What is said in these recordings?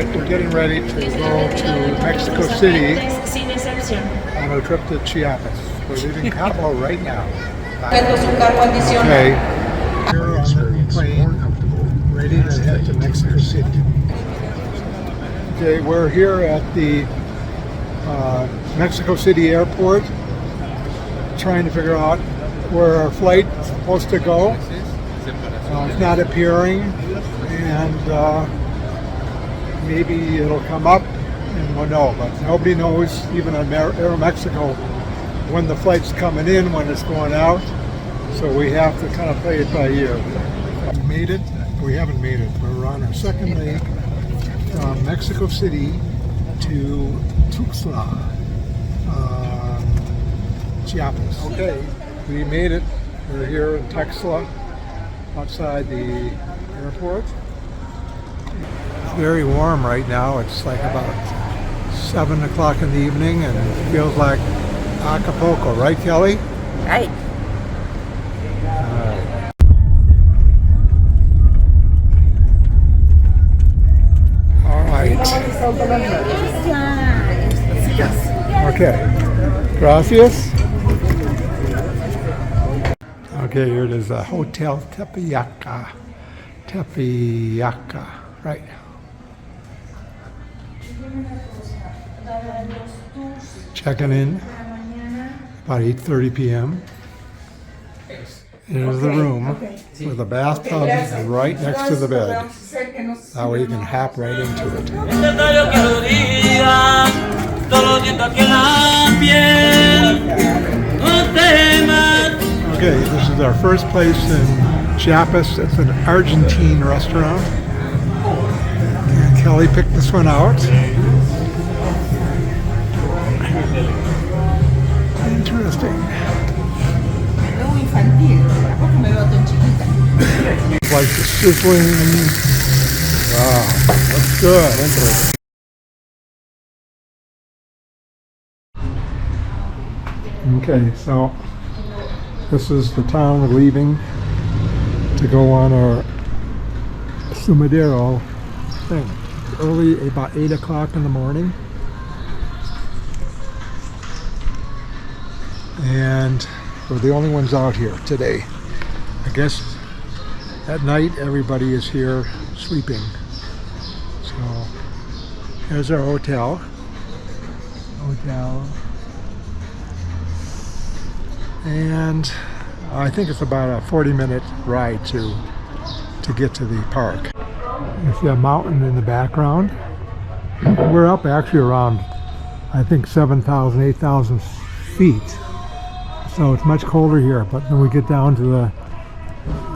Alright, we're getting ready to go to Mexico City on a trip to Chiapas. We're leaving Cabo right now. Okay, we're on the plane, ready to head to Mexico City. Okay, we're here at the Mexico City airport, trying to figure out where our flight is supposed to go. It's not appearing, and maybe it'll come up, and we'll know. But nobody knows, even on Aeromexico, when the flight's coming in, when it's going out. So we have to kind of play it by ear. We made it. We haven't made it. We're on our second leg from Mexico City to Tuxla, Chiapas. Okay, we made it. We're here in Tuxla, outside the airport. It's very warm right now. It's like about 7 o'clock in the evening, and it feels like Acapulco, right, Kelly? Right. All right. Okay. Gracias. Okay, here it is, Hotel Tepeyaca. Tepeyaca, right. Checking in about 8:30 p.m. Here's the room with a bathtub right next to the bed. That way you can hop right into it. Okay, this is our first place in Chiapas. It's an Argentine restaurant. And Kelly picked this one out. Interesting. It's like the sizzling. Wow, that's good. Interesting. Okay, so this is the town we're leaving to go on our Sumidero thing. Early, about 8 o'clock in the morning. And we're the only ones out here today. I guess at night everybody is here sleeping. So here's our hotel. And I think it's about a 40-minute ride to get to the park. You see a mountain in the background. We're up actually around, I think, 7,000, 8,000 feet. So it's much colder here, but when we get down to the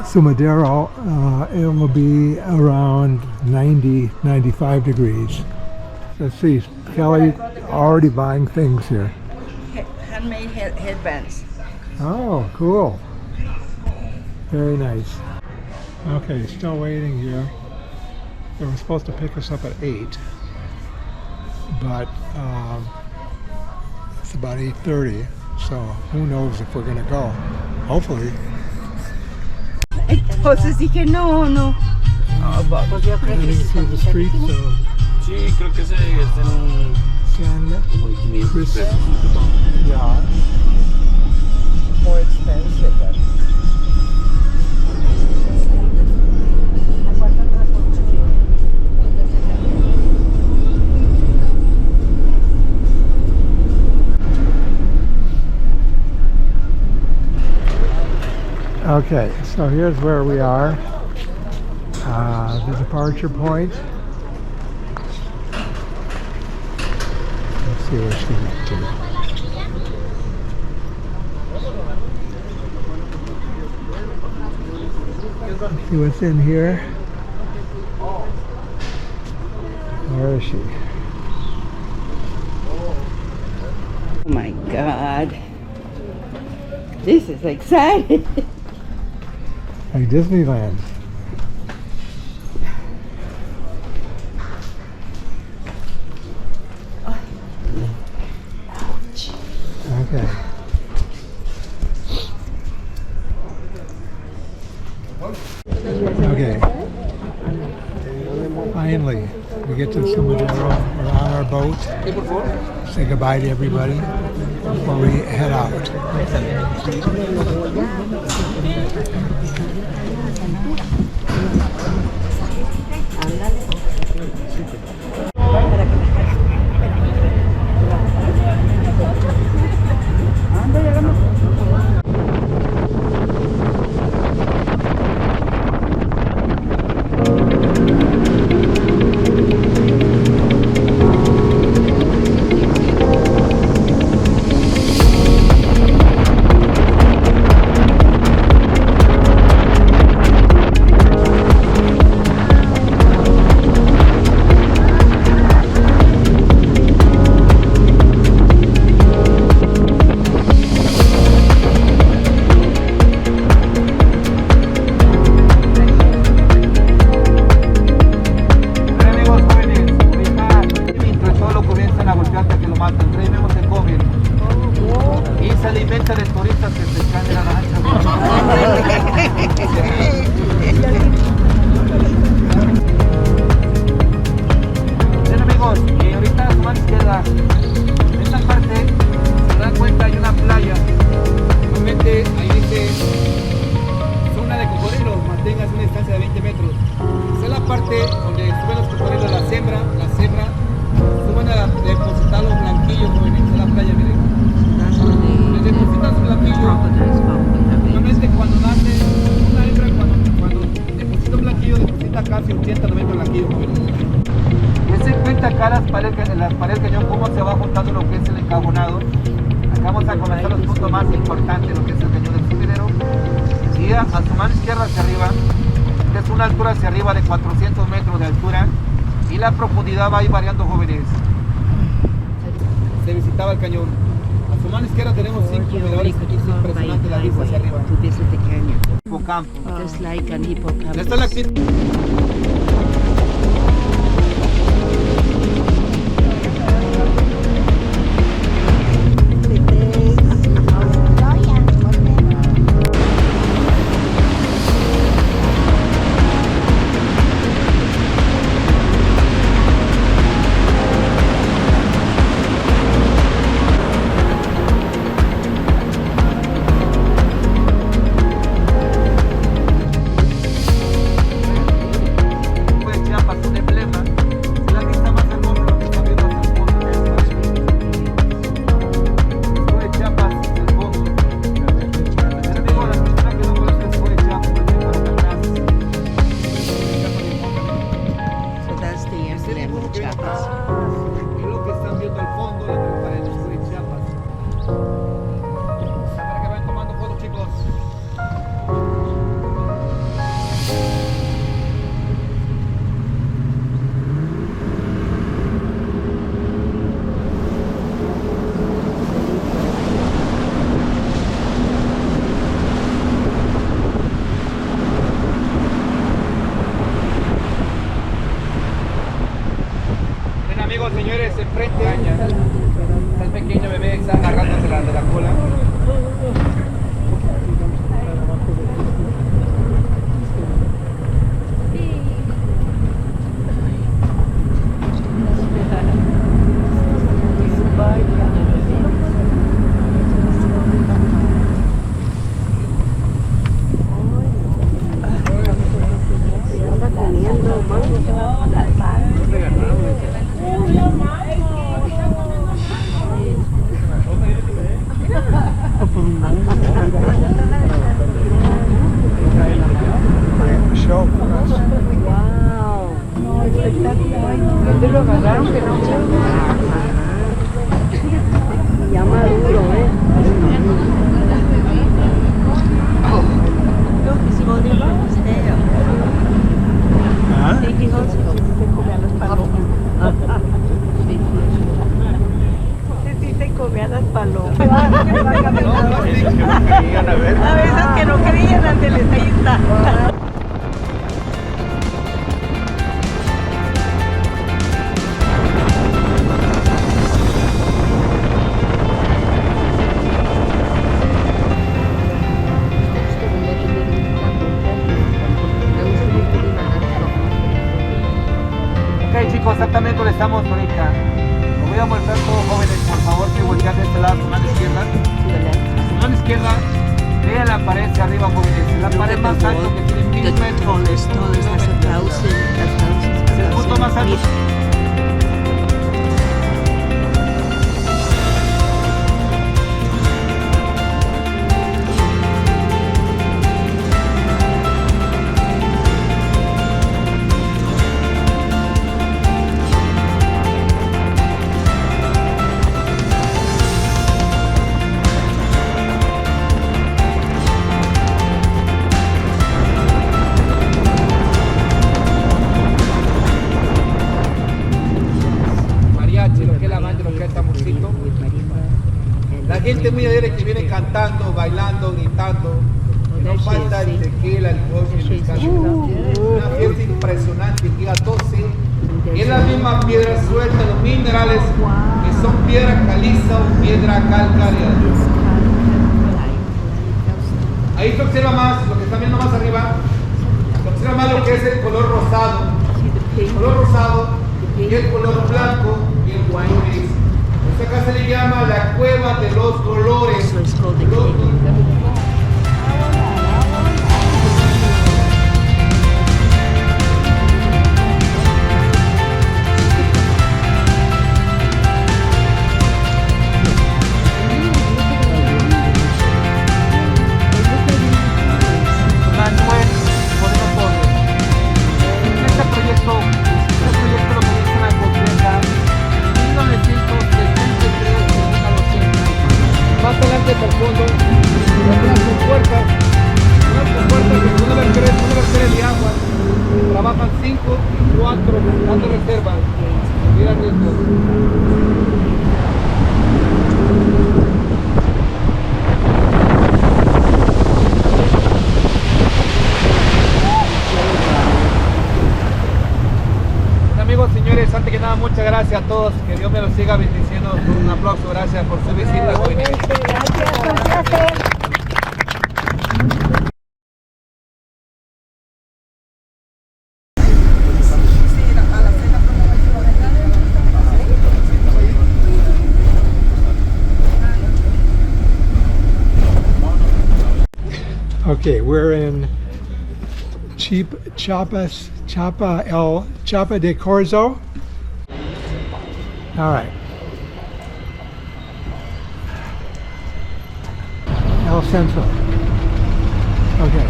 Sumidero, it will be around 90, 95 degrees. Let's see, Kelly already buying things here. Handmade headbands. Oh, cool. Very nice. Okay, still waiting here. They were supposed to pick us up at 8, but it's about 8:30, so who knows if we're gonna go. Hopefully. Entonces dije, no. Pues yo creo que Heading through the streets of Sí, creo que ese es en un San Cristabol. yeah. More expensive. But... Okay, so here's where we are. The departure point. Let's see where she's up to. See what's in here. Where is she? Oh my God. This is exciting. Like Disneyland. Okay. Okay. Finally, We get to Sumidero, we're on our boat. Say goodbye to everybody before we head out. Las paredes del cañón, cómo se va juntando lo que es el encabonado. Acá vamos a comenzar los puntos más importantes, lo que es el cañón del Sumidero. Y a su mano izquierda hacia arriba, es una altura hacia arriba de 400 metros de altura y la profundidad va a ir variando, jóvenes. Se visitaba el cañón. A su mano izquierda tenemos 5 miradores, aquí es impresionante la vista hacia arriba. Hipocampo. Just like an hippocampus. Esta es la actividad. exactamente donde estamos ahorita. Os voy a mostrar todos jóvenes, por favor, que voltean de este lado, su mano izquierda. Su mano izquierda, vean la pared de arriba, jóvenes. La pared más alta que tiene 1000 metros. Es el punto más alto. La gente muy alegre que viene cantando, bailando, gritando. No falta el tequila, el alcohol y el pescado. Una fiesta impresionante que a 12. Y es la misma piedra suelta, los minerales que son piedra caliza o piedra calcárea. Ahí se observa más, lo que está viendo más arriba, se observa más lo que es el color rosado. El color rosado y el color blanco y el color gris. Acá se le llama la cueva de los colores. Manuel Moreno Torres. Este proyecto lo que es una completa 1973. Más adelante por fondo, unas compuertas que son una vertederas de agua, trabajan 5 y 4 dando reservas. Miren esto. Amigos, señores, antes que nada, muchas gracias a todos. Que Dios me los siga bendiciendo. Un aplauso, gracias por su visita. Okay, we're in Chiapa de Cortez. All right. El Centro. Okay.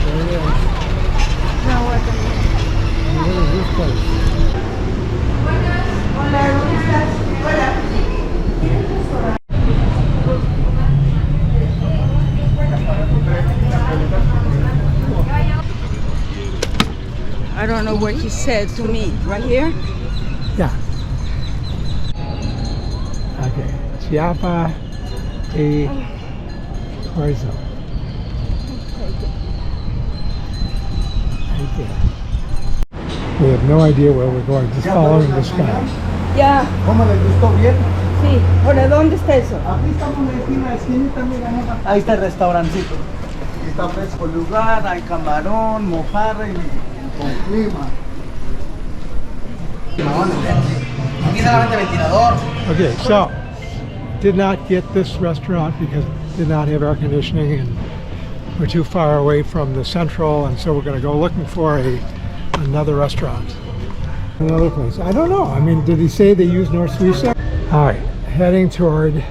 There it is. What is this place? Hola, ¿dónde estás? Hola. I don't know what he said to me. Right here? Yeah. Okay. Chiapa de Cortez. Right there. We have no idea where we're going, just following this guy. Ya. ¿Cómo les gustó bien? Sí. Ahora, ¿dónde está eso? Aquí estamos en la esquinita, mira. Ahí está el restaurancito. Aquí está fresco el lugar, hay camarón, mojarra y con clima. Aquí solamente ventilador. Okay, so did not get this restaurant because it did not have air conditioning and we're too far away from the central, and so we're going to go looking for another restaurant. Another place. I don't know. I mean, did he say they use North Suiza? All right, heading toward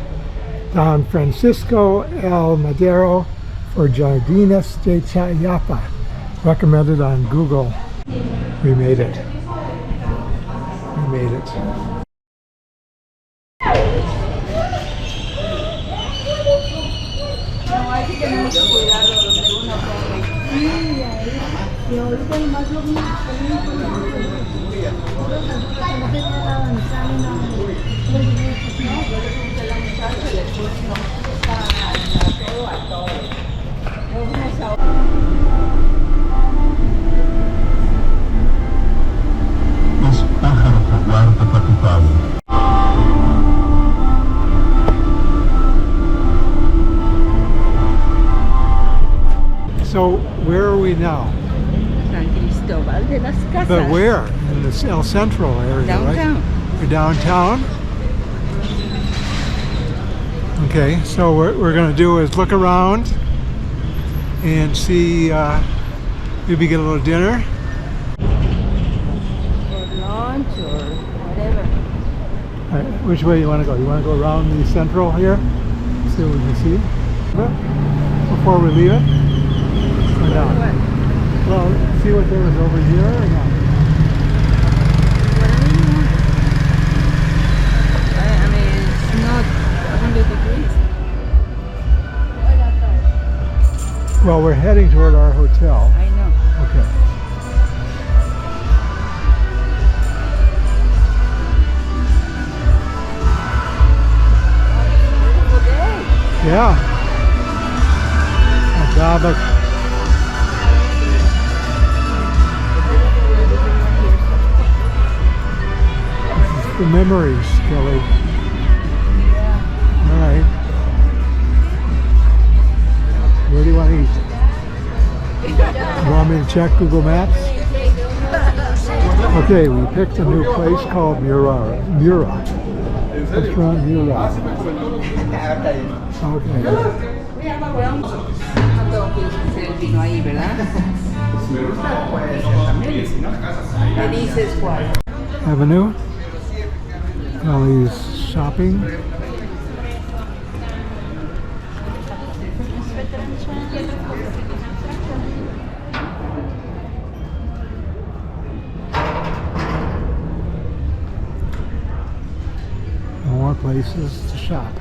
Don Francisco El Madero for Jardines de Chiapa. Recommended on Google. We made it. We made it. No, hay que tener mucho cuidado donde uno come. Sí, ahí. Y ahorita más lo mismo. Los pájaros aguardan para tu pavo. So Where are we now? San Cristabol de las Casas. But where? In the El Central area, Downtown. right? We're downtown. Okay, so what we're going to do is look around and see, maybe get a little dinner. Or lunch or whatever. All right, which way you want to go? You want to go around the Central here? See what we can see before we leave it? Or not? Well, see what there is over here or not? Whatever you want. I mean, it's not 100 degrees. Well, we're heading toward our hotel. I know. Okay. Beautiful day. Yeah. Agave. This is the memories, Kelly. All right. Where do you want to eat? You want me to check Google Maps? Okay, we picked a new place called Mura. Restaurant Mura. Okay. No tengo que hacer el vino ahí, ¿verdad? Me dices cuál. Avenue. Kelly's shopping. More places to shop.